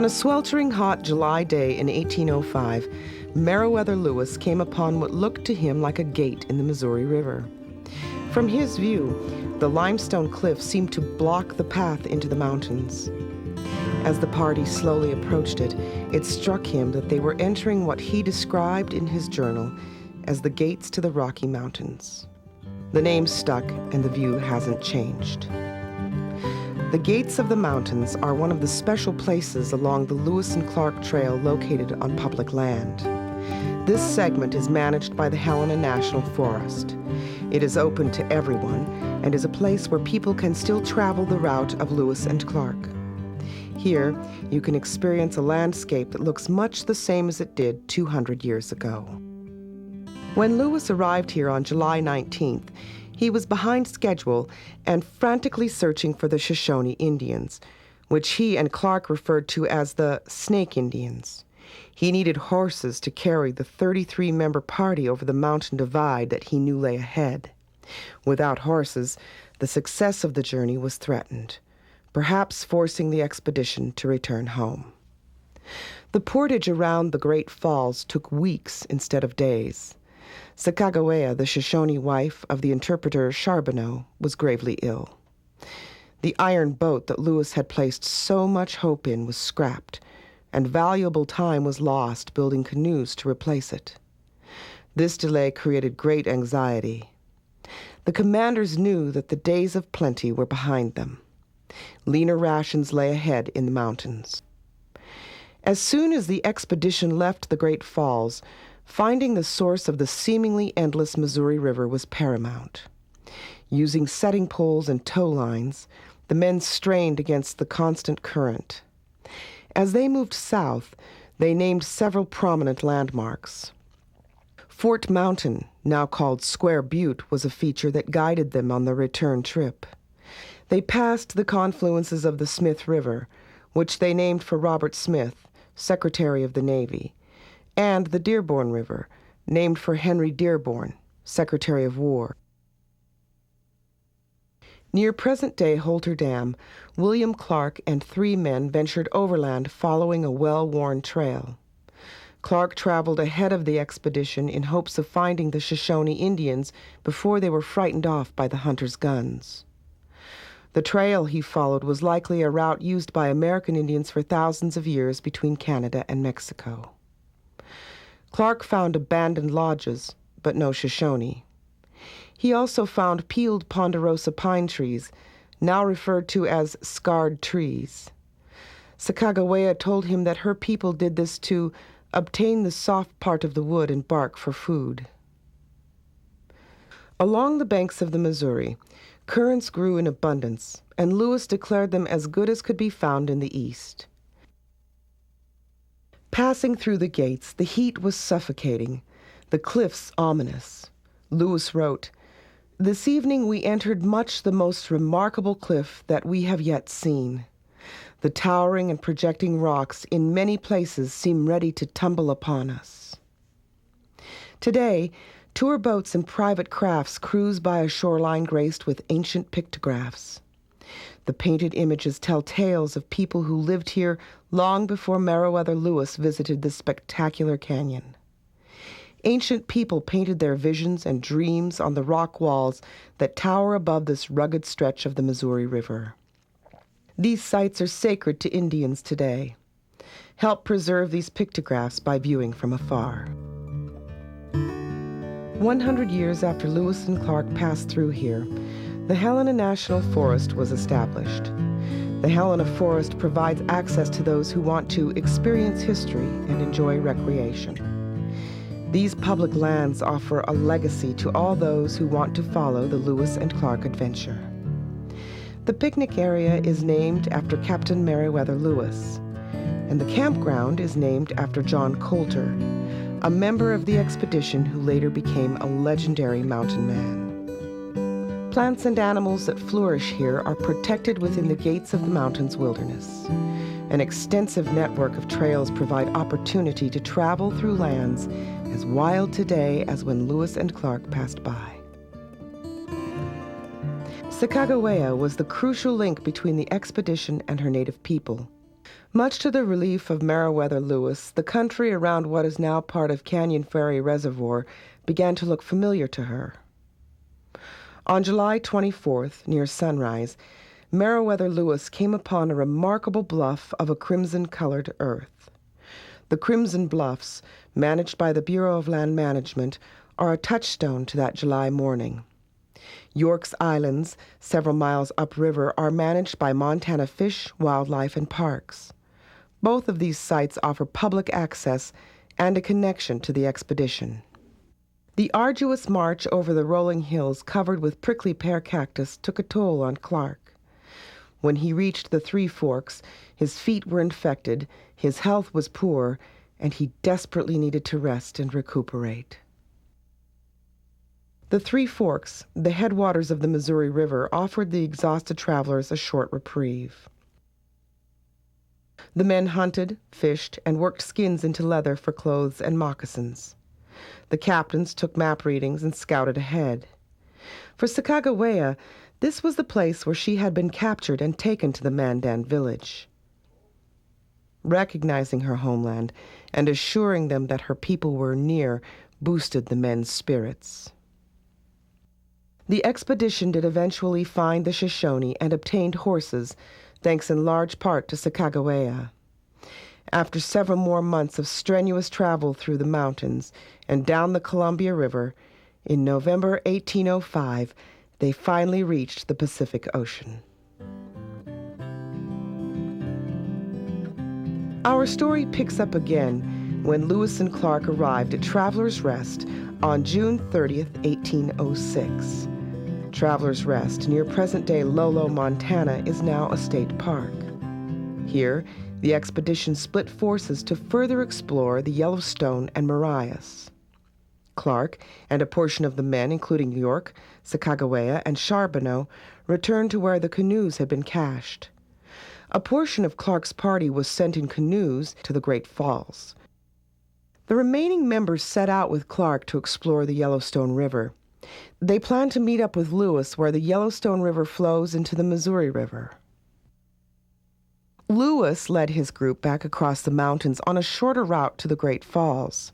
On a sweltering hot July day in 1805, Meriwether Lewis came upon what looked to him like a gate in the Missouri River. From his view, the limestone cliff seemed to block the path into the mountains. As the party slowly approached it, it struck him that they were entering what he described in his journal as the gates to the Rocky Mountains. The name stuck and the view hasn't changed. The Gates of the Mountains are one of the special places along the Lewis and Clark Trail located on public land. This segment is managed by the Helena National Forest. It is open to everyone and is a place where people can still travel the route of Lewis and Clark. Here, you can experience a landscape that looks much the same as it did 200 years ago. When Lewis arrived here on July 19th, he was behind schedule and frantically searching for the Shoshone Indians, which he and Clark referred to as the Snake Indians. He needed horses to carry the 33-member party over the mountain divide that he knew lay ahead. Without horses, the success of the journey was threatened, perhaps forcing the expedition to return home. The portage around the Great Falls took weeks instead of days. Sacagawea, the Shoshone wife of the interpreter Charbonneau, was gravely ill. The iron boat that Lewis had placed so much hope in was scrapped, and valuable time was lost building canoes to replace it. This delay created great anxiety. The commanders knew that the days of plenty were behind them. Leaner rations lay ahead in the mountains. As soon as the expedition left the Great Falls, finding the source of the seemingly endless Missouri River was paramount. Using setting poles and tow lines, the men strained against the constant current. As they moved south, they named several prominent landmarks. Fort Mountain, now called Square Butte, was a feature that guided them on their return trip. They passed the confluences of the Smith River, which they named for Robert Smith, Secretary of the Navy, and the Dearborn River, named for Henry Dearborn, Secretary of War. Near present-day Holter Dam, William Clark and 3 men ventured overland following a well-worn trail. Clark traveled ahead of the expedition in hopes of finding the Shoshone Indians before they were frightened off by the hunters' guns. The trail he followed was likely a route used by American Indians for thousands of years between Canada and Mexico. Clark found abandoned lodges, but no Shoshone. He also found peeled ponderosa pine trees, now referred to as scarred trees. Sacagawea told him that her people did this to obtain the soft part of the wood and bark for food. Along the banks of the Missouri, currants grew in abundance, and Lewis declared them as good as could be found in the East. Passing through the gates, the heat was suffocating, the cliffs ominous. Lewis wrote, "This evening we entered much the most remarkable cliff that we have yet seen. The towering and projecting rocks in many places seem ready to tumble upon us." Today, tour boats and private crafts cruise by a shoreline graced with ancient pictographs. The painted images tell tales of people who lived here long before Meriwether Lewis visited this spectacular canyon. Ancient people painted their visions and dreams on the rock walls that tower above this rugged stretch of the Missouri River. These sites are sacred to Indians today. Help preserve these pictographs by viewing from afar. 100 years after Lewis and Clark passed through here, the Helena National Forest was established. The Helena Forest provides access to those who want to experience history and enjoy recreation. These public lands offer a legacy to all those who want to follow the Lewis and Clark adventure. The picnic area is named after Captain Meriwether Lewis, and the campground is named after John Colter, a member of the expedition who later became a legendary mountain man. Plants and animals that flourish here are protected within the Gates of the Mountains wilderness. An extensive network of trails provide opportunity to travel through lands as wild today as when Lewis and Clark passed by. Sacagawea was the crucial link between the expedition and her native people. Much to the relief of Meriwether Lewis, the country around what is now part of Canyon Ferry Reservoir began to look familiar to her. On July 24th, near sunrise, Meriwether Lewis came upon a remarkable bluff of a crimson-colored earth. The Crimson Bluffs, managed by the Bureau of Land Management, are a touchstone to that July morning. York's Islands, several miles upriver, are managed by Montana Fish, Wildlife, and Parks. Both of these sites offer public access and a connection to the expedition. The arduous march over the rolling hills covered with prickly pear cactus took a toll on Clark. When he reached the Three Forks, his feet were infected, his health was poor, and he desperately needed to rest and recuperate. The Three Forks, the headwaters of the Missouri River, offered the exhausted travelers a short reprieve. The men hunted, fished, and worked skins into leather for clothes and moccasins. The captains took map readings and scouted ahead. For Sacagawea, this was the place where she had been captured and taken to the Mandan village. Recognizing her homeland and assuring them that her people were near boosted the men's spirits. The expedition did eventually find the Shoshone and obtained horses, thanks in large part to Sacagawea. After several more months of strenuous travel through the mountains and down the Columbia River, in November 1805, they finally reached the Pacific Ocean. Our story picks up again when Lewis and Clark arrived at Travelers Rest on June 30th, 1806. Travelers Rest, near present-day Lolo, Montana, is now a state park. Here, the expedition split forces to further explore the Yellowstone and Marias. Clark and a portion of the men, including York, Sacagawea, and Charbonneau, returned to where the canoes had been cached. A portion of Clark's party was sent in canoes to the Great Falls. The remaining members set out with Clark to explore the Yellowstone River. They planned to meet up with Lewis where the Yellowstone River flows into the Missouri River. Lewis led his group back across the mountains on a shorter route to the Great Falls.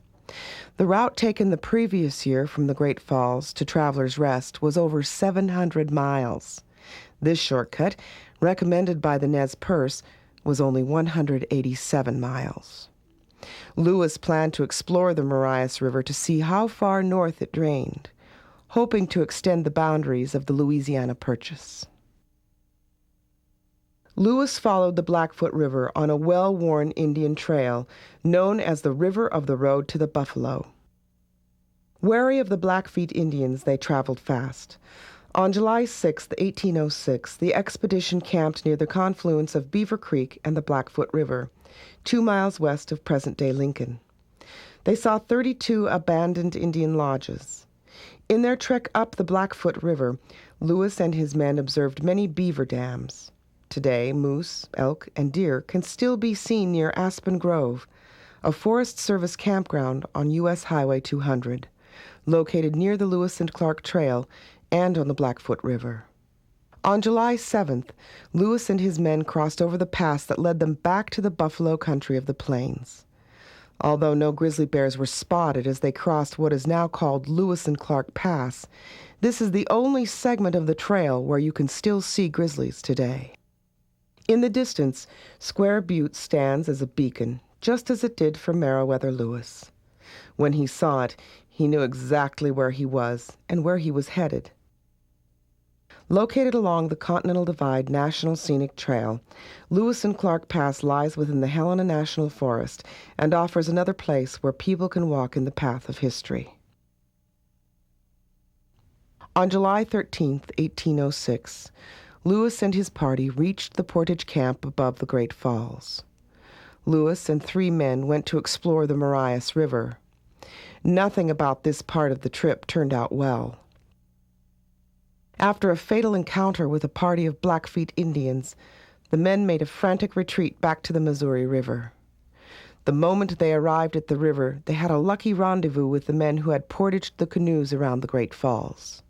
The route taken the previous year from the Great Falls to Travelers Rest was over 700 miles. This shortcut, recommended by the Nez Perce, was only 187 miles. Lewis planned to explore the Marias River to see how far north it drained, hoping to extend the boundaries of the Louisiana Purchase. Lewis followed the Blackfoot River on a well-worn Indian trail known as the River of the Road to the Buffalo. Wary of the Blackfeet Indians, they traveled fast. On July 6, 1806, the expedition camped near the confluence of Beaver Creek and the Blackfoot River, 2 miles west of present-day Lincoln. They saw 32 abandoned Indian lodges. In their trek up the Blackfoot River, Lewis and his men observed many beaver dams. Today, moose, elk, and deer can still be seen near Aspen Grove, a Forest Service campground on U.S. Highway 200, located near the Lewis and Clark Trail and on the Blackfoot River. On July 7th, Lewis and his men crossed over the pass that led them back to the buffalo country of the plains. Although no grizzly bears were spotted as they crossed what is now called Lewis and Clark Pass, this is the only segment of the trail where you can still see grizzlies today. In the distance, Square Butte stands as a beacon, just as it did for Meriwether Lewis. When he saw it, he knew exactly where he was and where he was headed. Located along the Continental Divide National Scenic Trail, Lewis and Clark Pass lies within the Helena National Forest and offers another place where people can walk in the path of history. On July 13, 1806, Lewis and his party reached the Portage Camp above the Great Falls. Lewis and 3 men went to explore the Marias River. Nothing about this part of the trip turned out well. After a fatal encounter with a party of Blackfeet Indians, the men made a frantic retreat back to the Missouri River. The moment they arrived at the river, they had a lucky rendezvous with the men who had portaged the canoes around the Great Falls.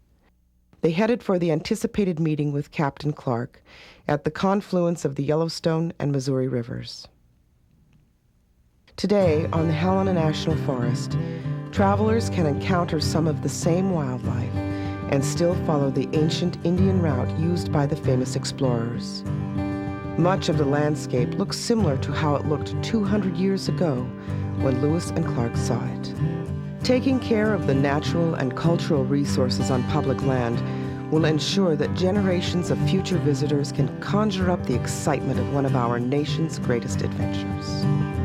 They headed for the anticipated meeting with Captain Clark at the confluence of the Yellowstone and Missouri rivers. Today, on the Helena National Forest, travelers can encounter some of the same wildlife and still follow the ancient Indian route used by the famous explorers. Much of the landscape looks similar to how it looked 200 years ago when Lewis and Clark saw it. Taking care of the natural and cultural resources on public land will ensure that generations of future visitors can conjure up the excitement of one of our nation's greatest adventures.